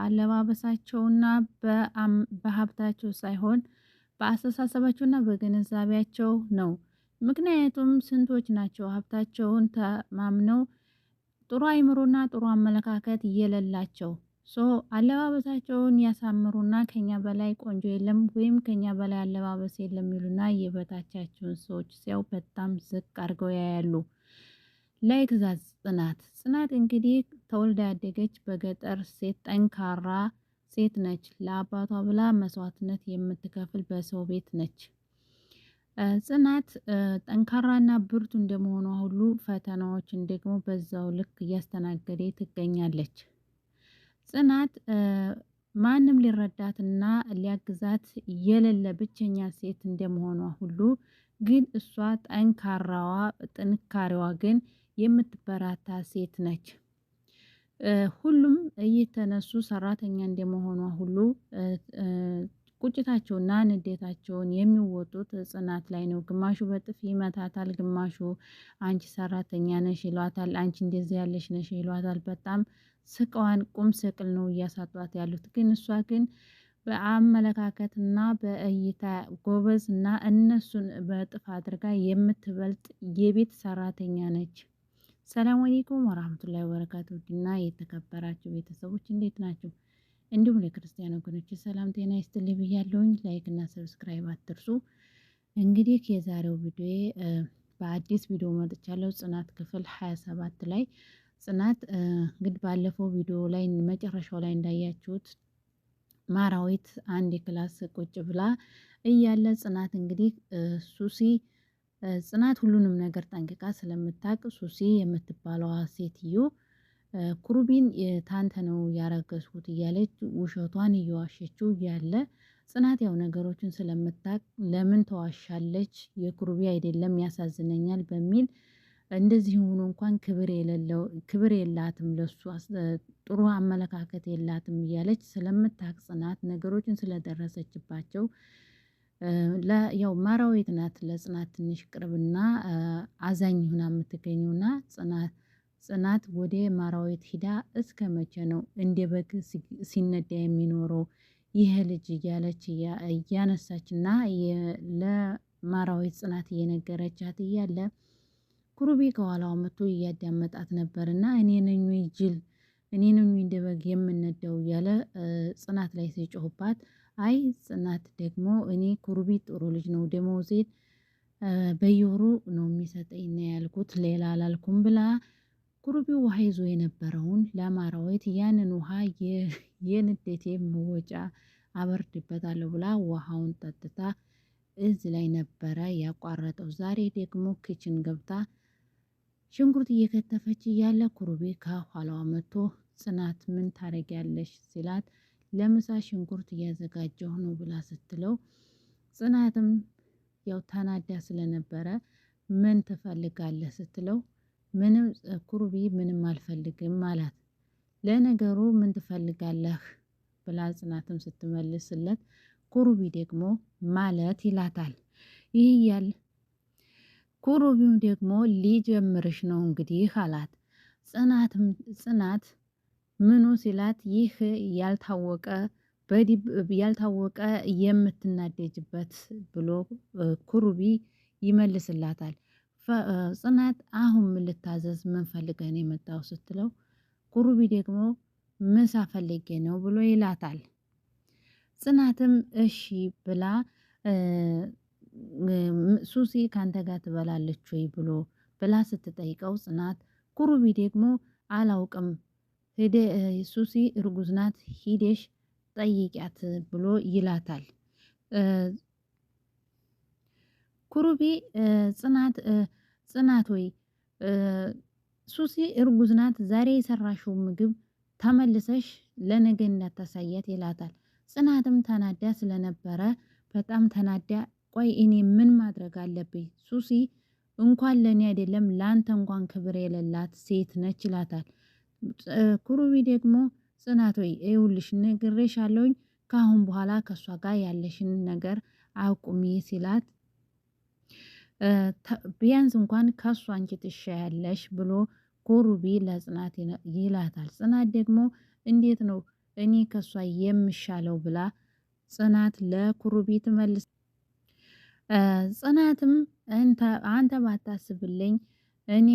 አለባበሳቸውና በሀብታቸው ሳይሆን በአስተሳሰባቸውና በግንዛቤያቸው ነው። ምክንያቱም ስንቶች ናቸው ሀብታቸውን ተማምነው ጥሩ አይምሮና ጥሩ አመለካከት የሌላቸው አለባበሳቸውን ያሳምሩና ከኛ በላይ ቆንጆ የለም ወይም ከኛ በላይ አለባበስ የለም ይሉና የበታቻቸውን ሰዎች ሲያው በጣም ዝቅ አድርገው ያያሉ። ለትዕዛዝ ጽናት እንግዲህ ተወልዳ ያደገች በገጠር ሴት ጠንካራ ሴት ነች። ለአባቷ ብላ መስዋዕትነት የምትከፍል በሰው ቤት ነች። ጽናት ጠንካራና ብርቱ እንደመሆኗ ሁሉ ፈተናዎችን ደግሞ በዛው ልክ እያስተናገደ ትገኛለች። ጽናት ማንም ሊረዳትና ሊያግዛት የሌለ ብቸኛ ሴት እንደመሆኗ ሁሉ ግን እሷ ጥንካሬዋ ግን የምትበራታ ሴት ነች። ሁሉም እየተነሱ ሰራተኛ እንደመሆኗ ሁሉ ቁጭታቸውና ንዴታቸውን የሚወጡት ጽናት ላይ ነው። ግማሹ በጥፊ ይመታታል፣ ግማሹ አንቺ ሰራተኛ ነሽ ይሏታል፣ አንቺ እንደዚህ ያለሽ ነሽ ይሏታል። በጣም ስቀዋን ቁም ስቅል ነው እያሳጧት ያሉት። ግን እሷ ግን በአመለካከትና በእይታ ጎበዝ እና እነሱን በጥፍ አድርጋ የምትበልጥ የቤት ሰራተኛ ነች። ሰላም አለይኩም ወራህመቱላሂ ወበረካቱ። እና የተከበራችሁ ቤተሰቦች እንዴት ናችሁ? እንዲሁም ለክርስቲያን ወገኖች ሰላም ጤና ይስጥልኝ ብያለሁኝ። ላይክ እና ሰብስክራይብ አትርሱ። እንግዲህ የዛሬው ቪዲዮ በአዲስ ቪዲዮ መጥቻለሁ። ጽናት ክፍል 27 ላይ ጽናት እንግዲህ ባለፈው ቪዲዮ ላይ መጨረሻው ላይ እንዳያችሁት ማራዊት አንድ ክላስ ቁጭ ብላ እያለ ጽናት እንግዲህ ጽናት ሁሉንም ነገር ጠንቅቃ ስለምታውቅ ሱሲ የምትባለዋ ሴትዮ ኩሩቢን ታንተ ነው ያረገዝኩት እያለች ውሸቷን እየዋሸችው ያለ ጽናት ያው ነገሮችን ስለምታውቅ ለምን ተዋሻለች? የኩሩቢ አይደለም ያሳዝነኛል በሚል እንደዚህ ሆኖ እንኳን ክብር የላትም ለሱ ጥሩ አመለካከት የላትም እያለች ስለምታውቅ ጽናት ነገሮችን ስለደረሰችባቸው ያው ማራዊት ናት ለጽናት ትንሽ ቅርብና አዛኝ ሆና የምትገኘውና ጽናት ወደ ማራዊት ሂዳ እስከ መቼ ነው እንደ በግ ሲነዳ የሚኖረው ይሄ ልጅ እያለች እያነሳችና ለማራዊት ጽናት እየነገረቻት እያለ ኩሩቢ ከኋላው መጥቶ እያዳመጣት ነበርና እኔ ነኝ ወይ ጅል፣ እኔ ነኝ እንደ በግ የምነዳው እያለ ጽናት ላይ ሲጮህባት፣ አይ ጽናት ደግሞ እኔ ኩሩቢ ጥሩ ልጅ ነው ደሞዜን በየወሩ ነው የሚሰጠኝ ነው ያልኩት ሌላ አላልኩም ብላ ኩሩቢው ውሃ ይዞ የነበረውን ለማራዊት ያንን ውሃ የንዴቴ መወጫ አበርድበታለሁ ብላ ውሃውን ጠጥታ እዚህ ላይ ነበረ ያቋረጠው። ዛሬ ደግሞ ኪችን ገብታ ሽንኩርት እየከተፈች እያለ ኩሩቤ ከኋላዋ መጥቶ ጽናት ምን ታረጊያለሽ ሲላት ለምሳ ሽንኩርት እያዘጋጀሁ ነው ብላ ስትለው ጽናትም ያው ተናዳ ስለነበረ ምን ትፈልጋለህ ስትለው ምንም ኩሩቤ ምንም አልፈልግም አላት። ለነገሩ ምን ትፈልጋለህ ብላ ጽናትም ስትመልስለት ኩሩቤ ደግሞ ማለት ይላታል። ይህ ያል ኩሩቤም ደግሞ ሊጀምርሽ ነው እንግዲህ አላት። ጽናት ምኑ ሲላት ይህ ያልታወቀ የምትናደጅበት ብሎ ኩሩቤ ይመልስላታል። ጽናት አሁን ምን ልታዘዝ ምን ፈልገህ ነው የመጣው ስትለው ኩሩቤ ደግሞ ምሳ ፈልጌ ነው ብሎ ይላታል። ጽናትም እሺ ብላ ሱሲ ካንተ ጋር ትበላለች ወይ ብላ ስትጠይቀው ጽናት ኩሩቤ ደግሞ አላውቅም ሱሲ እርጉዝ ናት ሂደሽ ጠይቂያት ብሎ ይላታል። ኩሩቤ ጽናት ወይ ሱሲ እርጉዝ ናት ዛሬ የሰራሽው ምግብ ተመልሰሽ ለነገ እንዳታሳያት ይላታል። ጽናትም ተናዳ ስለነበረ በጣም ተናዳ ቆይ እኔ ምን ማድረግ አለብኝ? ሱሲ እንኳን ለኔ አይደለም ላንተ እንኳን ክብር የሌላት ሴት ነች ይላታል። ኩሩቤ ደግሞ ጽናት ወይ ይኸውልሽ ነግሬሻለሁኝ ከአሁን በኋላ ከሷ ጋር ያለሽን ነገር አቁሚ ሲላት ቢያንስ እንኳን ከሷ አንቺ ትሻያለሽ ብሎ ኩሩቤ ለጽናት ይላታል። ጽናት ደግሞ እንዴት ነው እኔ ከሷ የምሻለው ብላ ጽናት ለኩሩቢ ትመልስ። ጽናትም አንተ ባታስብልኝ እኔ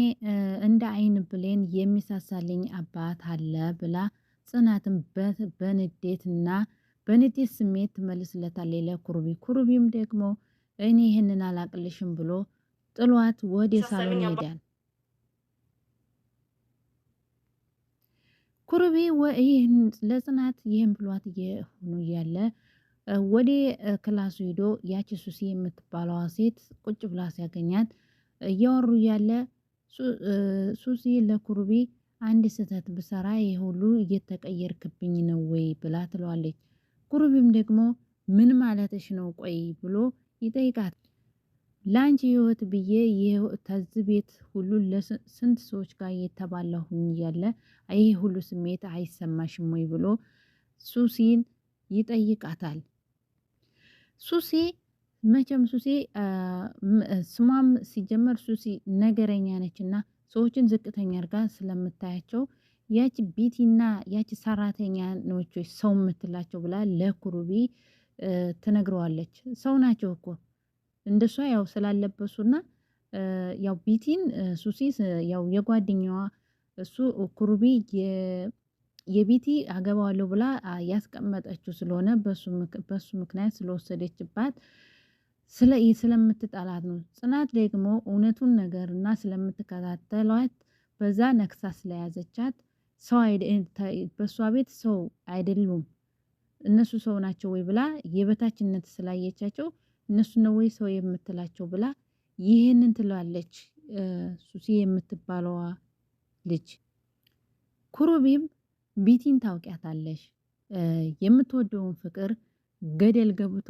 እንደ አይን ብሌን የሚሳሳልኝ አባት አለ ብላ ጽናትም በንዴትና በንዴት ስሜት ትመልስለታለች ለኩሩቢ። ኩሩቢም ደግሞ እኔ ይህንን አላቅልሽም ብሎ ጥሏት ወደ ሳሎን ይሄዳል። ኩሩቢ ለጽናት ይህን ብሏት እየሆኑ እያለ ወደ ክላሱ ሂዶ ያቺ ሱሲ የምትባለዋ ሴት ቁጭ ብላ ሲያገኛት እያወሩ እያለ ሱሲ ለኩሩቢ አንድ ስህተት ብሰራ ይህ ሁሉ እየተቀየርክብኝ ነው ወይ ብላ ትለዋለች። ኩሩቢም ደግሞ ምን ማለትሽ ነው ቆይ ብሎ ይጠይቃት። ለአንቺ ህይወት ብዬ ተዝ ቤት ሁሉ ለስንት ሰዎች ጋር እየተባላሁኝ እያለ ይህ ሁሉ ስሜት አይሰማሽም ወይ ብሎ ሱሲን ይጠይቃታል። ሱሲ መቼም ሱሲ ስሟም ሲጀመር ሱሲ ነገረኛ ነች እና ሰዎችን ዝቅተኛ አድርጋ ስለምታያቸው ያቺ ቢቲና ያቺ ሰራተኛ ነች ሰው የምትላቸው ብላ ለኩሩቢ ትነግረዋለች። ሰው ናቸው እኮ እንደሷ ያው ስላለበሱና ያው ቢቲን ሱሲ ያው የጓደኛዋ እሱ ኩሩቢ የቢቲ አገባዋለሁ ብላ ያስቀመጠችው ስለሆነ በሱ ምክንያት ስለወሰደችባት ስለምትጠላት ነው። ጽናት ደግሞ እውነቱን ነገርና ስለምትከታተሏት በዛ ነክሳ ስለያዘቻት ሰው በሷ ቤት ሰው አይደሉም እነሱ ሰው ናቸው ወይ ብላ የበታችነት ስላየቻቸው እነሱ ነው ወይ ሰው የምትላቸው ብላ ይህንን ትላለች ሱሲ የምትባለዋ ልጅ። ኩሩቢም ቢቲን ታውቂያታለሽ የምትወደውን ፍቅር ገደል ገብቶ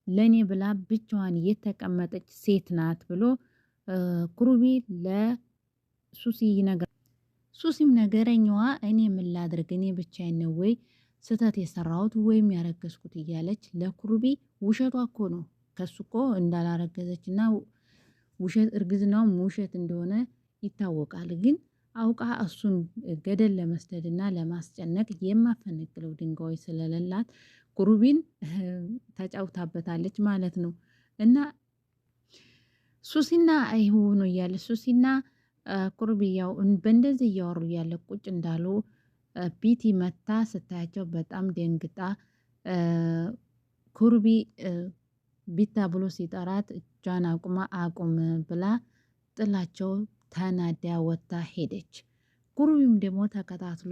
ለኔ ብላ ብቻዋን የተቀመጠች ሴት ናት ብሎ ኩሩቢ ለሱሲ ይነግራል። ሱሲም ነገረኛዋ እኔ ምን ላድርግ እኔ ብቻዬን ነው ወይ ስህተት የሰራሁት ወይም ያረገዝኩት እያለች ለኩሩቢ ውሸቷ እኮ ነው ከሱ እኮ እንዳላረገዘች እና ውሸት እርግዝናውም ውሸት እንደሆነ ይታወቃል። ግን አውቃ እሱን ገደል ለመስደድ እና ለማስጨነቅ የማፈነቅለው ድንጋዮች ስለሌላት ኩሩቢን ተጫውታበታለች ማለት ነው። እና ሱሲና አይሆኑ እያለ ሱሲና ኩሩቢ ያው በእንደዚህ እያወሩ እያለ ቁጭ እንዳሉ ቢቲ መታ ስታያቸው በጣም ደንግጣ ኩሩቢ ቢታ ብሎ ሲጠራት እጇን አቁማ አቁም ብላ ጥላቸው ተናዳ ወጥታ ሄደች። ኩሩቢም ደግሞ ተከታትሎ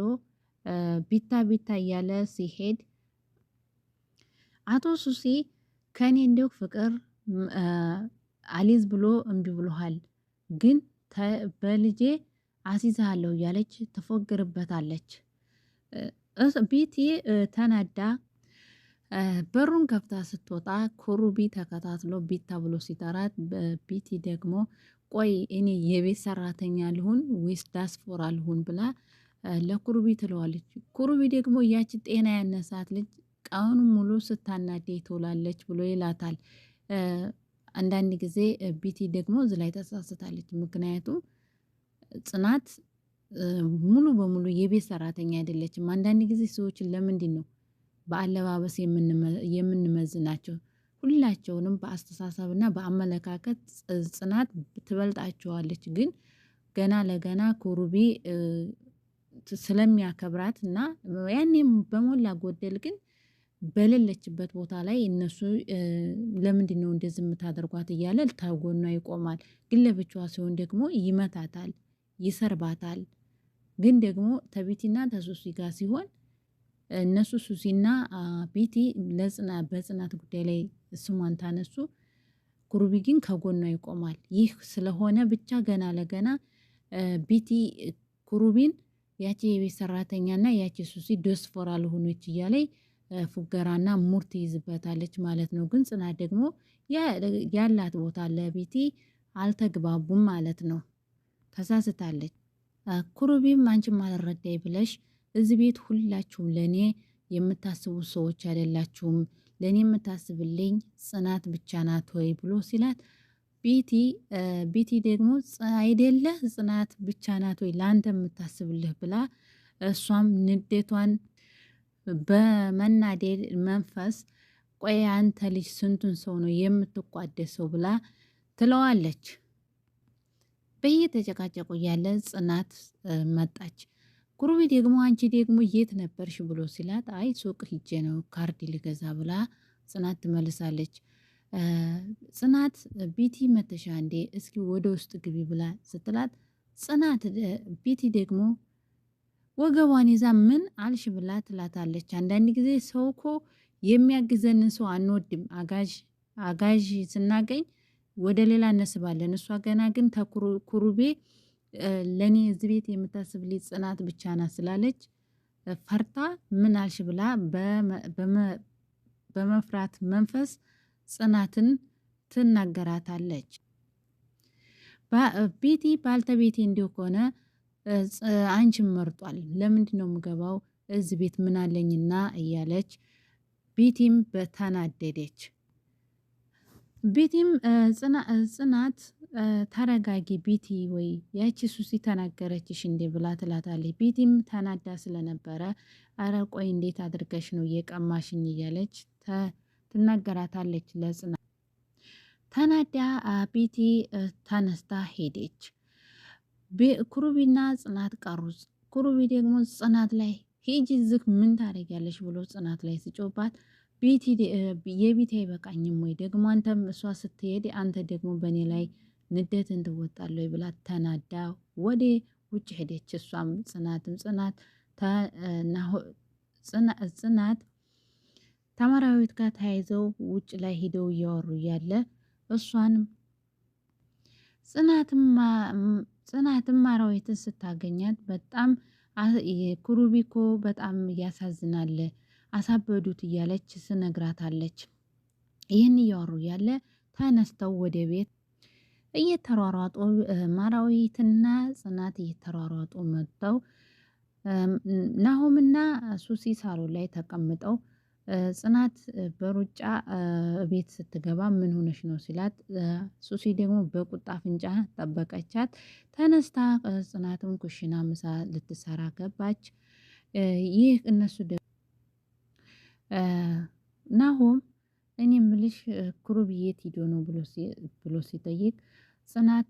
ቢታ ቢታ እያለ ሲሄድ አቶ ሱሲ ከኔ እንደው ፍቅር አሊዝ ብሎ እምቢ ብሎሃል፣ ግን በልጄ አሲዛለሁ እያለች ትፎግርበታለች። ቢቲ ተናዳ በሩን ከፍታ ስትወጣ ኩሩቢ ተከታትሎ ቢታ ብሎ ሲጠራት ቢቲ ደግሞ ቆይ እኔ የቤት ሰራተኛ ልሁን ወይስ ዳስፖራ ልሁን ብላ ለኩሩቢ ትለዋለች። ኩሩቢ ደግሞ ያቺ ጤና ያነሳት ልጅ ቀኑን ሙሉ ስታናደኝ ትውላለች ብሎ ይላታል። አንዳንድ ጊዜ ቢቲ ደግሞ እዚህ ላይ ተሳስታለች። ምክንያቱም ጽናት ሙሉ በሙሉ የቤት ሰራተኛ አይደለችም። አንዳንድ ጊዜ ሰዎችን ለምንድን ነው በአለባበስ የምንመዝናቸው? ሁላቸውንም በአስተሳሰብና በአመለካከት ጽናት ትበልጣቸዋለች። ግን ገና ለገና ኩሩቢ ስለሚያከብራት እና ያኔም በሞላ ጎደል ግን በሌለችበት ቦታ ላይ እነሱ ለምንድን ነው እንደዚህ የምታደርጓት እያለ ተጎኗ ይቆማል። ግን ለብቻዋ ሲሆን ደግሞ ይመታታል፣ ይሰርባታል። ግን ደግሞ ተቢቲና ተሱሲ ጋር ሲሆን እነሱ ሱሲና ቢቲ በጽናት ጉዳይ ላይ ስሟን ታነሱ፣ ኩሩቢ ግን ከጎኗ ይቆማል። ይህ ስለሆነ ብቻ ገና ለገና ቢቲ ኩሩቢን ያቺ የቤት ሰራተኛና ያቺ ሱሲ ዶስፎራ ለሆኖች እያለይ ፉገራና ሙር ትይዝበታለች ማለት ነው። ግን ጽናት ደግሞ ያላት ቦታ ለቢቲ አልተግባቡም ማለት ነው። ተሳስታለች። ኩሩቢም አንቺም አልረዳይ ብለሽ እዚህ ቤት ሁላችሁም ለእኔ የምታስቡ ሰዎች አይደላችሁም፣ ለእኔ የምታስብልኝ ጽናት ብቻ ናት ወይ ብሎ ሲላት ቢቲ ደግሞ አይደለ ጽናት ብቻ ናት ወይ ለአንተ የምታስብልህ ብላ እሷም ንዴቷን በመናደድ መንፈስ ቆይ አንተ ልጅ ስንቱን ሰው ነው የምትቋደሰው ብላ ትለዋለች። በየተጨቃጨቁ እያለ ጽናት መጣች። ኩሩቢ ደግሞ አንቺ ደግሞ የት ነበርሽ ብሎ ሲላት አይ ሱቅ ሂጄ ነው ካርድ ሊገዛ ብላ ጽናት ትመልሳለች። ጽናት ቢቲ መተሻ እንዴ እስኪ ወደ ውስጥ ግቢ ብላ ስትላት ጽናት ቢቲ ደግሞ ወገቧን ይዛ ምን አልሽ ብላ ትላታለች። አንዳንድ ጊዜ ሰው እኮ የሚያግዘንን ሰው አንወድም። አጋዥ ስናገኝ ወደ ሌላ እነስባለን። እሷ ገና ግን ኩሩቤ ለእኔ እዚህ ቤት የምታስብልኝ ጽናት ብቻ ናት ስላለች ፈርታ ምን አልሽ ብላ በመፍራት መንፈስ ጽናትን ትናገራታለች። ቤቲ ባልተቤቴ እንዲሁ ከሆነ አንቺን መርጧል። ለምንድን ነው የምገባው እዚህ ቤት ምን አለኝና እያለች ቤቲም በተናደደች። ቤቲም ጽናት ተረጋጊ ቤቲ ወይ ያቺ ሱሲ ተናገረችሽ እንዴ ብላ ትላታለች። ቤቲም ተናዳ ስለነበረ አረ ቆይ እንዴት አድርገሽ ነው የቀማሽኝ እያለች ትናገራታለች ለጽናት። ተናዳ ቤቲ ተነስታ ሄደች። ኩሩቢና ጽናት ቀሩ። ኩሩቢ ደግሞ ጽናት ላይ ሂጂ ዝክ ምን ታደርጊያለሽ ብሎ ጽናት ላይ ስጮባት የቤቴ አይበቃኝም ወይ ደግሞ አንተም እሷ ስትሄድ አንተ ደግሞ በእኔ ላይ ንደትን ትወጣለህ ብላ ተናዳ ወደ ውጭ ሄደች። እሷም ጽናት ተመራዊት ጋር ተያይዘው ውጭ ላይ ሂደው እያወሩ እያለ እሷንም ጽናትም ማራዊትን ስታገኛት በጣም ኩሩቢኮ በጣም ያሳዝናል አሳበዱት እያለች ስነግራታለች። ይህን እያወሩ ያለ ተነስተው ወደ ቤት እየተሯሯጡ ማራዊትና ጽናት እየተሯሯጡ መጥተው ናሆምና ሱሲ ሳሎን ላይ ተቀምጠው ጽናት በሩጫ ቤት ስትገባ ምን ሆነሽ ነው ሲላት ሱሲ ደግሞ በቁጣ አፍንጫ ጠበቀቻት። ተነስታ ጽናትም ኩሽና ምሳ ልትሰራ ገባች። ይህ እነሱ ናሆም እኔ ምልሽ ኩሩብ የት ሂዶ ነው ብሎ ሲጠይቅ ጽናት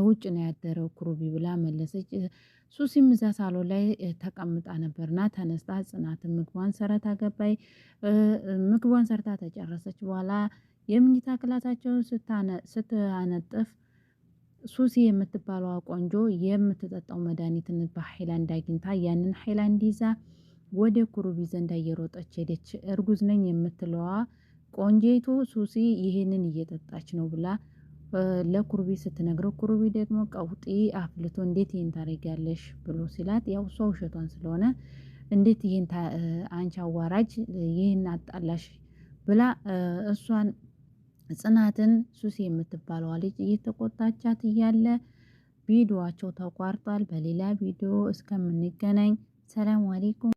ውጭ ነው ያደረው ኩሩቢ ብላ መለሰች። ሱሲም እዛ ሳሎን ላይ ተቀምጣ ነበርና ተነስታ ጽናትን ምግቧን ሰርታ ገባይ። ምግቧን ሰርታ ተጨረሰች በኋላ የምኝታ ክላሳቸውን ስታነጥፍ ሱሲ የምትባለዋ ቆንጆ የምትጠጣው መድኃኒትን በሃይላንድ አግኝታ ያንን ሃይላንድ ይዛ ወደ ኩሩቢ ዘንድ እየሮጠች ሄደች። እርጉዝ ነኝ የምትለዋ ቆንጆይቱ ሱሲ ይህንን እየጠጣች ነው ብላ ለኩሩቢ ስትነግረው ኩሩቢ ደግሞ ቀውጢ አፍልቶ እንዴት ይህን ታደርጊያለሽ ብሎ ሲላት ያው እሷ ውሸቷን ስለሆነ እንዴት ይህን አንቺ አዋራጅ ይህን አጣላሽ ብላ እሷን ጽናትን ሱሲ የምትባለዋ ልጅ እየተቆጣቻት እያለ ቪዲዮዋቸው ተቋርጧል። በሌላ ቪዲዮ እስከምንገናኝ ሰላም አለይኩም።